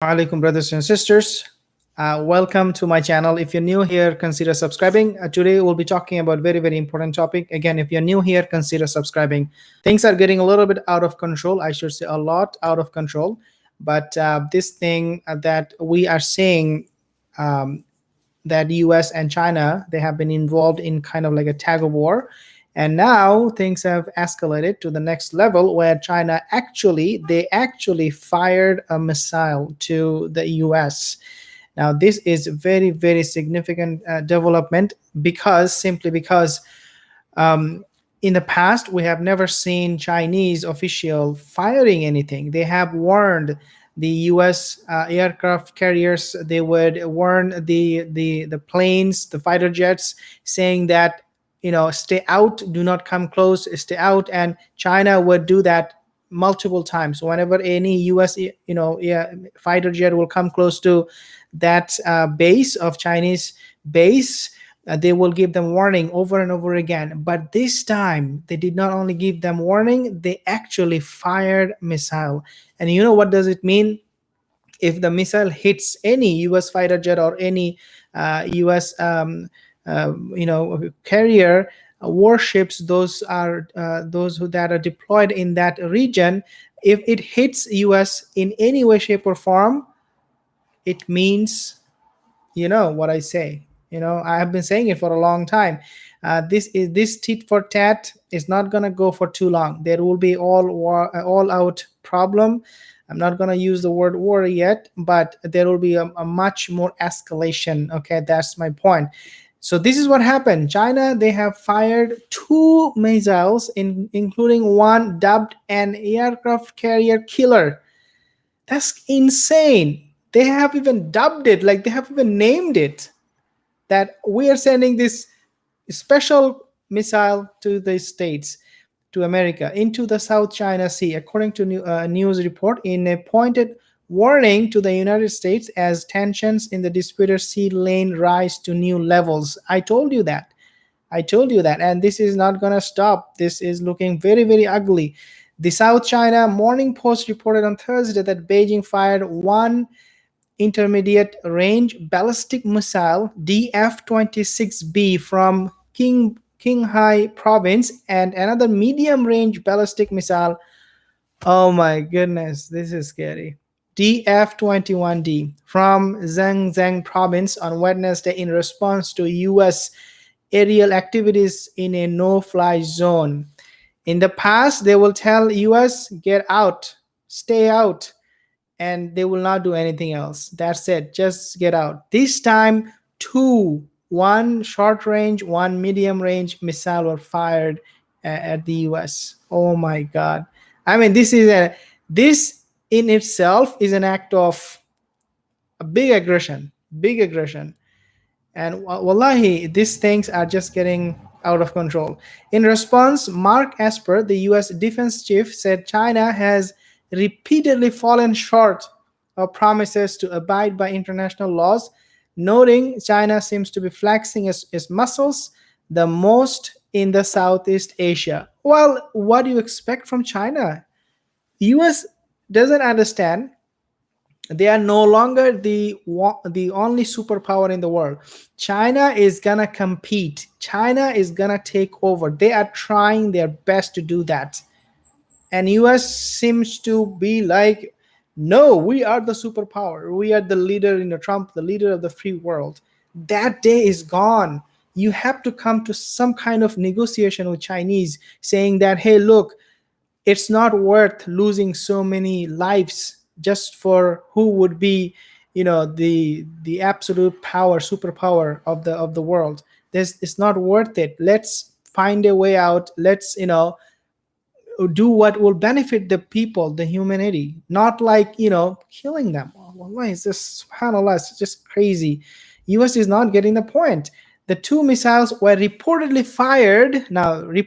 Alaikum, brothers and sisters. Welcome to my channel. If you're new here, consider subscribing. Today we'll be talking about very important topic. Again, if you're new here, consider subscribing. Things are getting a little bit out of control. I should say a lot out of control. But this thing that we are seeing, um, that US and China, they have been involved in kind of like a tag of war. And now things have escalated to the next level where China actually fired a missile to the US. Now this is very significant development, because simply because um, in the past we have never seen Chinese official firing anything. They have warned the U.S. Aircraft carriers. They would warn the planes, the fighter jets, saying that, stay out, do not come close, stay out. And China would do that multiple times. Whenever any U.S. fighter jet will come close to that base of Chinese base, they will give them warning over and over again. But this time they did not only give them warning, they actually fired missile. And you know what does it mean? If the missile hits any US fighter jet or any US carrier, warships, those that are deployed in that region, if it hits US in any way, shape, or form, it means, you know what I say. I have been saying it for a long time. This tit for tat is not gonna go for too long. There will be all out problem. I'm not gonna use the word war yet, but there will be a much more escalation. Okay, that's my point. So this is what happened. China, they have fired two missiles, including one dubbed an aircraft carrier killer. That's insane. They have even dubbed it, like they have even named it, that we are sending this special missile to the States, to America, into the South China Sea, according to a news report, in a pointed warning to the United States as tensions in the disputed sea lane rise to new levels. I told you that. And this is not going to stop. This is looking very ugly. The South China Morning Post reported on Thursday that Beijing fired one intermediate range ballistic missile DF-26B from Qinghai province and another medium range ballistic missile. Oh my goodness, this is scary. DF-21D from Zhejiang province on Wednesday in response to US aerial activities in a no-fly zone. In the past, they will tell US, get out, stay out, and they will not do anything else. That's it. Just get out. This time, one short range, one medium range missile were fired at the US. Oh my God. I mean, this in itself is an act of a big aggression. And wallahi, these things are just getting out of control. In response, Mark Esper, the US defense chief, said China has repeatedly fallen short of promises to abide by international laws, noting China seems to be flexing its muscles the most in the Southeast Asia. Well, what do you expect from China? US doesn't understand they are no longer the only superpower in the world. China is gonna compete. China is gonna take over. They are trying their best to do that. And US seems to be like, no, we are the superpower. We are the leader in the Trump, the leader of the free world. That day is gone. You have to come to some kind of negotiation with Chinese, saying that, hey, look, it's not worth losing so many lives just for who would be, the absolute power, superpower of the world. It's not worth it. Let's find a way out. Let's do what will benefit the people, the humanity, not like killing them. Wallahi, it's just subhanallah, it's just crazy. US is not getting the point. The two missiles were reportedly fired. Now, they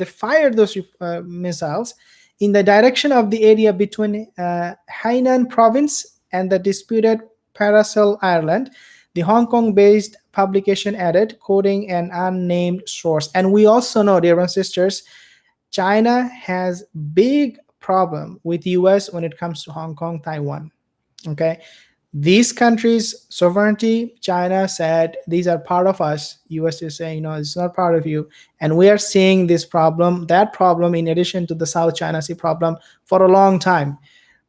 fired those missiles in the direction of the area between Hainan province and the disputed Paracel Island. The Hong Kong-based publication added, quoting an unnamed source. And we also know, dear brothers and sisters, China has big problem with US when it comes to Hong Kong, Taiwan. Okay, these countries' sovereignty, China said these are part of us. US is saying no, it's not part of you. And we are seeing this problem, that problem, in addition to the South China Sea problem for a long time.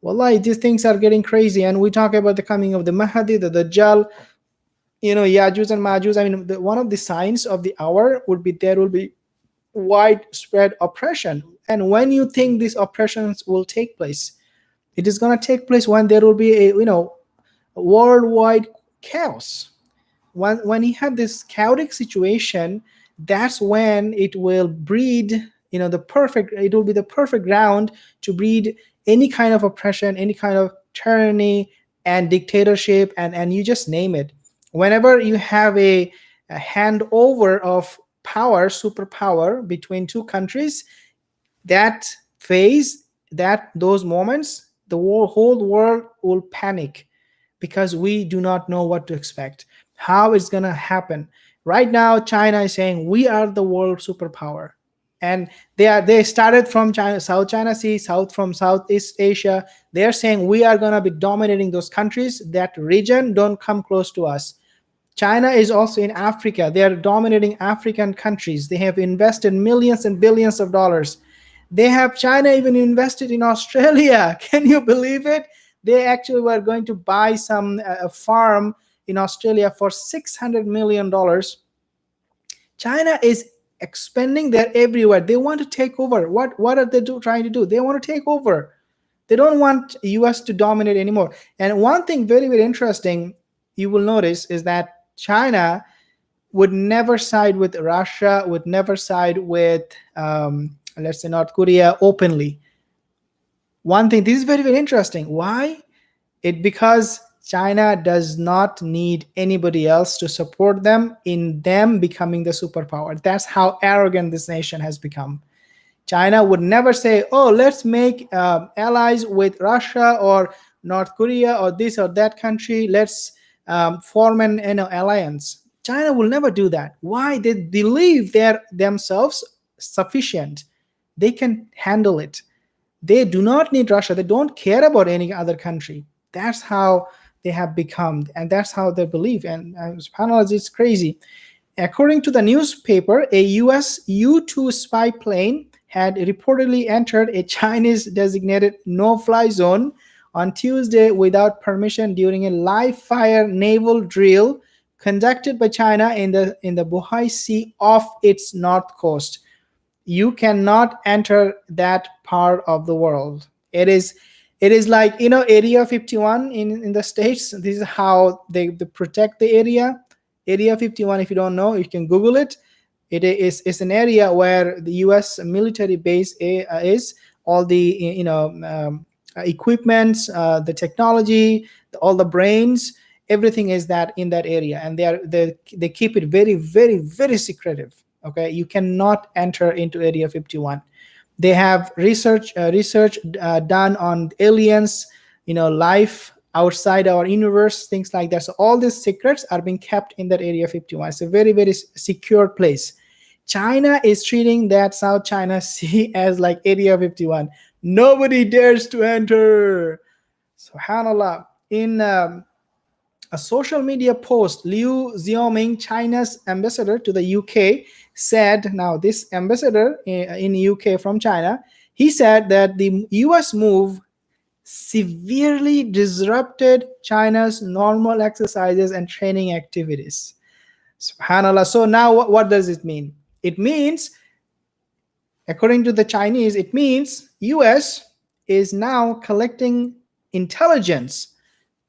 Wallahi, these things are getting crazy. And we talk about the coming of the Mahdi, the Dajjal, Yajuj and Majuj. I mean, one of the signs of the hour would be there will be widespread oppression. And when you think these oppressions will take place, it is going to take place when there will be a worldwide chaos. When you have this chaotic situation, that's when it will breed, the perfect, it will be the perfect ground to breed any kind of oppression, any kind of tyranny and dictatorship, and you just name it. Whenever you have a handover of power, superpower between two countries, that phase, that those moments, the whole world will panic because we do not know what to expect, how it's going to happen. Right now China is saying we are the world superpower, and they started from China, South China Sea, south from Southeast Asia. They're saying we are going to be dominating those countries, that region, don't come close to us. China is also in Africa. They are dominating African countries. They have invested millions and billions of dollars. They have China even invested in Australia. Can you believe it? They actually were going to buy some a farm in Australia for $600 million. China is expanding there everywhere. They want to take over. What are they trying to do? They want to take over. They don't want US to dominate anymore. And one thing very, very interesting you will notice is that China would never side with Russia, would never side with, let's say, North Korea openly. One thing, this is very, very interesting. Why? Because China does not need anybody else to support them in them becoming the superpower. That's how arrogant this nation has become. China would never say, "Oh, let's make allies with Russia or North Korea or this or that country. Let's form an alliance." China will never do that. Why? They believe they're themselves sufficient. They can handle it. They do not need Russia. They don't care about any other country. That's how they have become, and that's how they believe. And subhanAllah, it's crazy. According to the newspaper, a US U-2 spy plane had reportedly entered a Chinese designated no-fly zone on Tuesday without permission during a live-fire naval drill conducted by China in the Bohai Sea off its north coast. You cannot enter that part of the world. It is like, Area 51 in the States. This is how they protect the Area 51. If you don't know, you can Google it. It's an area where the US military base is, all the equipments, the technology, all the brains, everything is that in that area, and they keep it very, very, very secretive. Okay, you cannot enter into Area 51. They have research done on aliens, life outside our universe, things like that. So all these secrets are being kept in that Area 51. It's a very, very secure place. China is treating that South China Sea as like Area 51. Nobody dares to enter. Subhanallah. In a social media post, Liu Xiaoming, China's ambassador to the UK, said, now this ambassador in UK from China, he said that the US move severely disrupted China's normal exercises and training activities. Subhanallah. So now what does it mean? It means, according to the Chinese, it means US is now collecting intelligence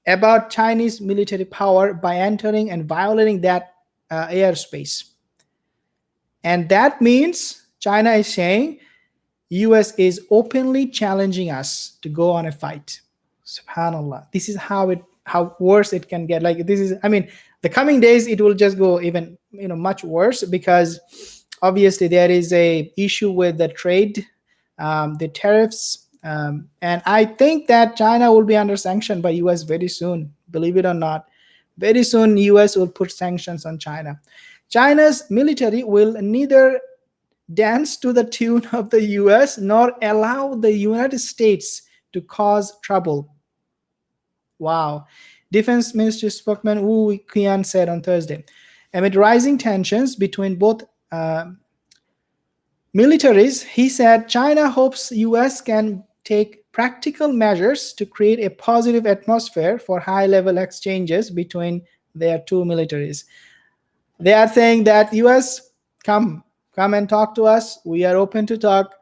about Chinese military power by entering and violating that airspace. And that means China is saying US is openly challenging us to go on a fight. Subhanallah. This is how worse it can get. Like, this is, I mean, the coming days it will just go even much worse, because obviously there is a issue with the trade, the tariffs, and I think that China will be under sanction by US very soon. Believe it or not, very soon US will put sanctions on China. China's military will neither dance to the tune of the US nor allow the United States to cause trouble. Wow. Defense Ministry spokesman Wu Qian said on Thursday, amid rising tensions between both militaries, he said China hopes US can take practical measures to create a positive atmosphere for high-level exchanges between their two militaries. They are saying that US, come and talk to us. We are open to talk,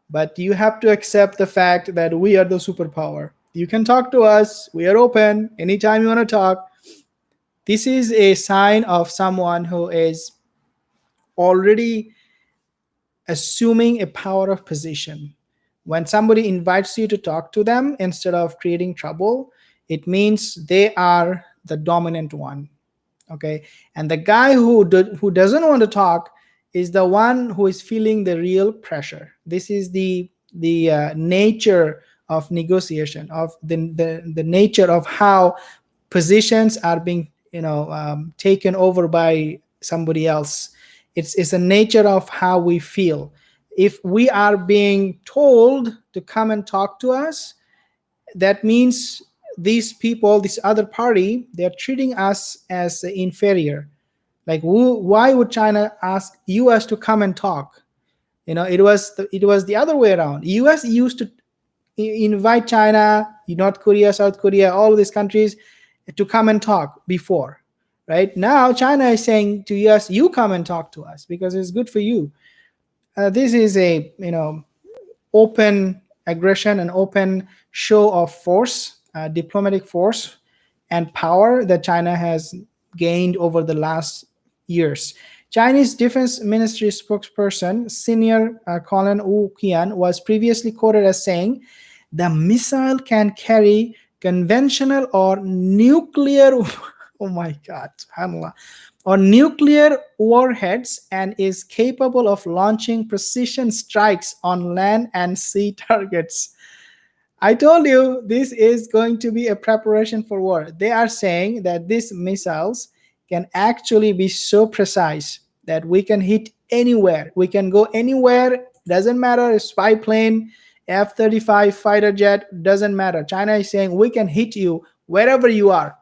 but you have to accept the fact that we are the superpower. You can talk to us. We are open anytime you want to talk. This is a sign of someone who is already assuming a power of position. When somebody invites you to talk to them instead of creating trouble, it means they are the dominant one. Okay, and the guy who doesn't want to talk is the one who is feeling the real pressure. This is the nature of negotiation, of the nature of how positions are being taken over by somebody else. It's a nature of how we feel. If we are being told to come and talk to us, that means these people, this other party, they're treating us as inferior. Like, why would China ask us to come and talk? It was the other way around. Us used to invite China, North Korea, South Korea, all these countries to come and talk before. Right now China is saying to us, you come and talk to us because it's good for you. This is a open aggression and open show of force, diplomatic force and power that China has gained over the last years. Chinese Defense Ministry spokesperson Senior Colin Wu Qian was previously quoted as saying, the missile can carry conventional or nuclear, oh my God, subhanallah, or nuclear warheads and is capable of launching precision strikes on land and sea targets. I told you this is going to be a preparation for war. They are saying that these missiles can actually be so precise that we can hit anywhere. We can go anywhere. Doesn't matter, a spy plane, F-35 fighter jet, doesn't matter. China is saying we can hit you wherever you are.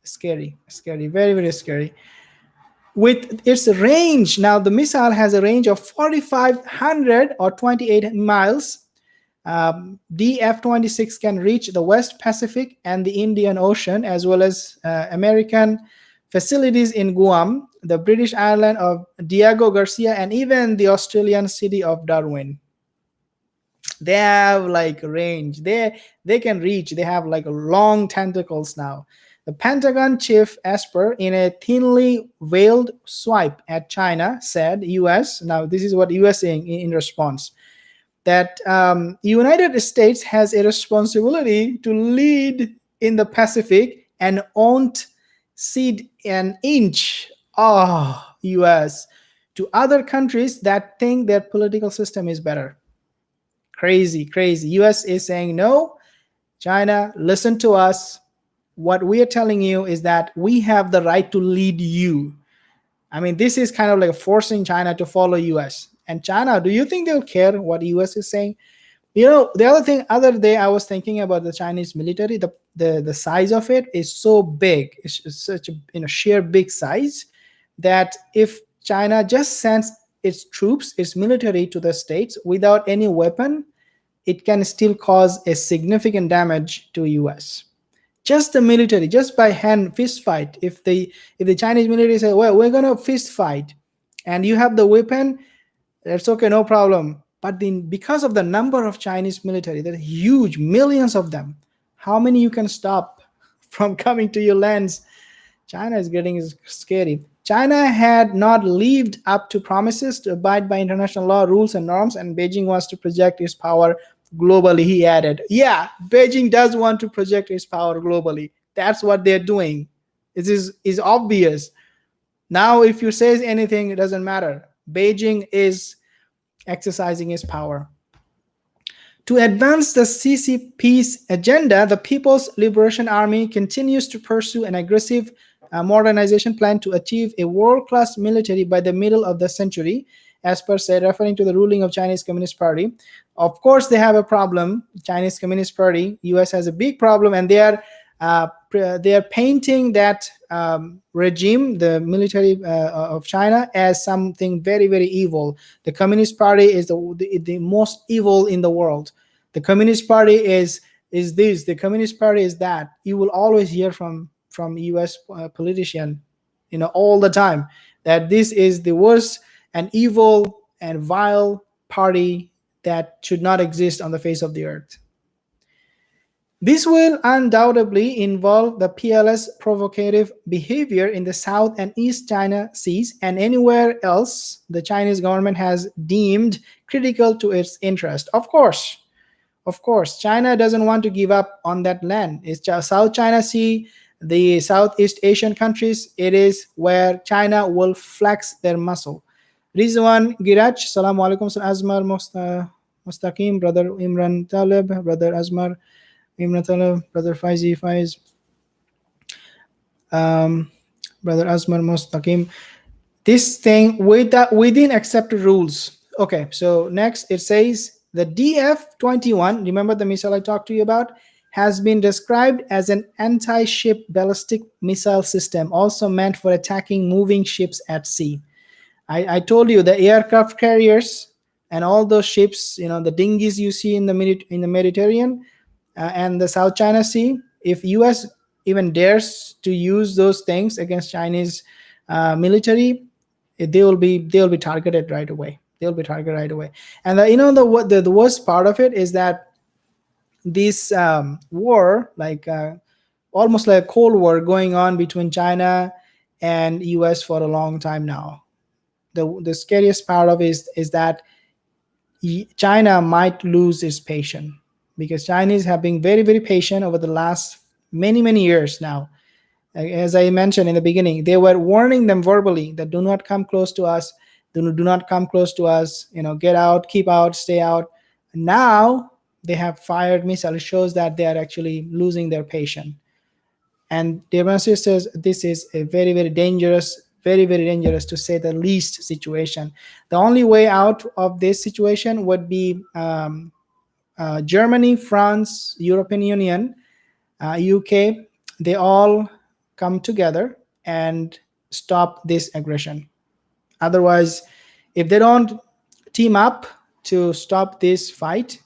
Scary, very, very scary. With its range, now the missile has a range of 4,500 or 28 miles. DF-26 can reach the West Pacific and the Indian Ocean, as well as American facilities in Guam, the British island of Diego Garcia, and even the Australian city of Darwin. They have like range. They can reach. They have like long tentacles now. The Pentagon chief Esper, in a thinly veiled swipe at China, said US, now this is what US saying in response, that United States has a responsibility to lead in the Pacific and won't cede an inch, US, to other countries that think their political system is better. Crazy. US is saying, no, China, listen to us. What we are telling you is that we have the right to lead you. I mean, this is kind of like forcing China to follow US. And China, do you think they'll care what US is saying? The other day I was thinking about the Chinese military. The size of it is so big. It's such a sheer big size that if China just sends its troops, its military to the States without any weapon, it can still cause a significant damage to US. Just the military, just by hand fist fight. If the Chinese military say, well, we're gonna fist fight, and you have the weapon, that's okay, no problem. But then, because of the number of Chinese military, that huge, millions of them, how many you can stop from coming to your lands? China is getting scary. China had not lived up to promises to abide by international law, rules, and norms, and Beijing wants to project its power globally, he added. Yeah, Beijing does want to project its power globally. That's what they're doing. It is obvious. Now, if you say anything, it doesn't matter. Beijing is exercising its power. To advance the CCP's agenda, the People's Liberation Army continues to pursue an aggressive modernization plan to achieve a world-class military by the middle of the century, as per SYED, referring to the ruling of Chinese Communist Party. Of course, they have a problem. Chinese Communist Party, US has a big problem, and they are painting that regime, the military of China, as something very, very evil. The Communist Party is the most evil in the world. The Communist Party is this. The Communist Party is that. You will always hear from US politician, all the time, that this is the worst and evil and vile party that should not exist on the face of the earth. This will undoubtedly involve the PLS provocative behavior in the South and East China Seas and anywhere else the Chinese government has deemed critical to its interest. Of course, China doesn't want to give up on that land. It's South China Sea, the Southeast Asian countries. It is where China will flex their muscle. Rizwan Giraj, Salaam Alaikum, Azmar Mustaqim, Brother Imran Talib, Brother Azmar Imran Talib, Brother Faiz, Brother Azmar Mustaqim. This thing within accepted rules. Okay, so next it says the DF-21, remember the missile I talked to you about, has been described as an anti-ship ballistic missile system, also meant for attacking moving ships at sea. I told you the aircraft carriers and all those ships, the dinghies you see in the Mediterranean and the South China Sea. If US even dares to use those things against Chinese military, they will be targeted right away. They'll be targeted right away. And the worst part of it is that this war, almost like a Cold War going on between China and US for a long time now. The scariest part of it is that China might lose its patience, because Chinese have been very, very patient over the last many, many years now. As I mentioned in the beginning, they were warning them verbally that do not come close to us, do not come close to us, get out, keep out, stay out. Now they have fired missiles. It shows that they are actually losing their patience. And dear sisters, this is a very, very dangerous, very, very dangerous, to say the least, situation. The only way out of this situation would be Germany, France, European Union, UK, they all come together and stop this aggression. Otherwise, if they don't team up to stop this fight,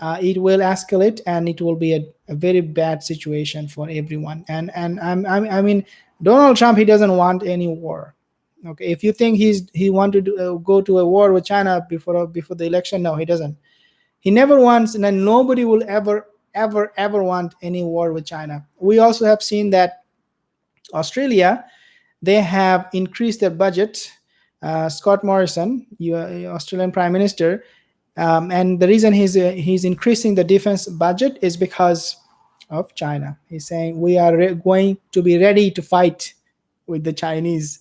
it will escalate, and it will be a very bad situation for everyone. And I mean, Donald Trump, he doesn't want any war. Okay, if you think he wanted to go to a war with China before the election, no, he doesn't. He never wants, and nobody will ever want any war with China. We also have seen that Australia, they have increased their budget. Scott Morrison, Australian Prime Minister, and the reason he's increasing the defense budget is because of China. He's saying we are going to be ready to fight with the Chinese.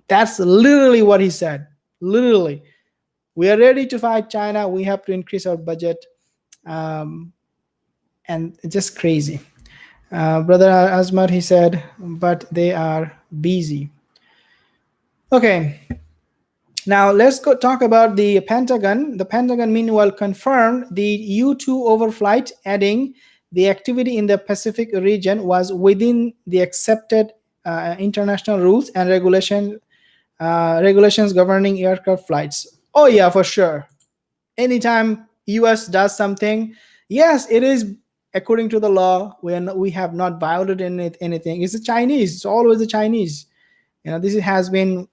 That's literally what he said. Literally, we are ready to fight China. We have to increase our budget, and it's just crazy. Brother Azmar, he said, but they are busy. Okay. Now let's go talk about the Pentagon. The Pentagon, meanwhile, confirmed the U-2 overflight, adding the activity in the Pacific region was within the accepted international rules and regulations governing aircraft flights. Oh yeah, for sure. Anytime US does something, yes, it is according to the law. We have not violated anything. It's the Chinese. It's always the Chinese. This has been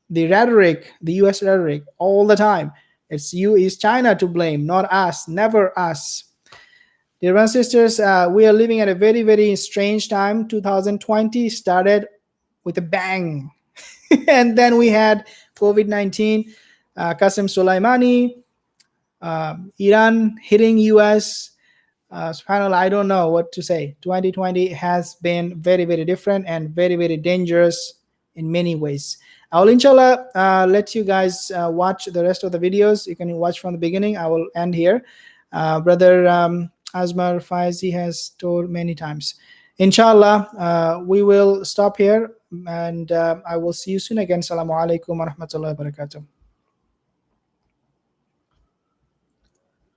the rhetoric, the US rhetoric, all the time. It's China to blame, not us, never us. Dear brothers and sisters, we are living at a very, very strange time. 2020 started with a bang. And then we had COVID-19, Qasem Soleimani, Iran hitting US. SubhanAllah, I don't know what to say. 2020 has been very, very different and very, very dangerous in many ways. I will inshallah let you guys watch the rest of the videos. You can watch from the beginning. I will end here. Brother Azmar Faizi has told many times. Inshallah, we will stop here, and I will see you soon again. Assalamu alaikum wa rahmatullahi wa barakatuh.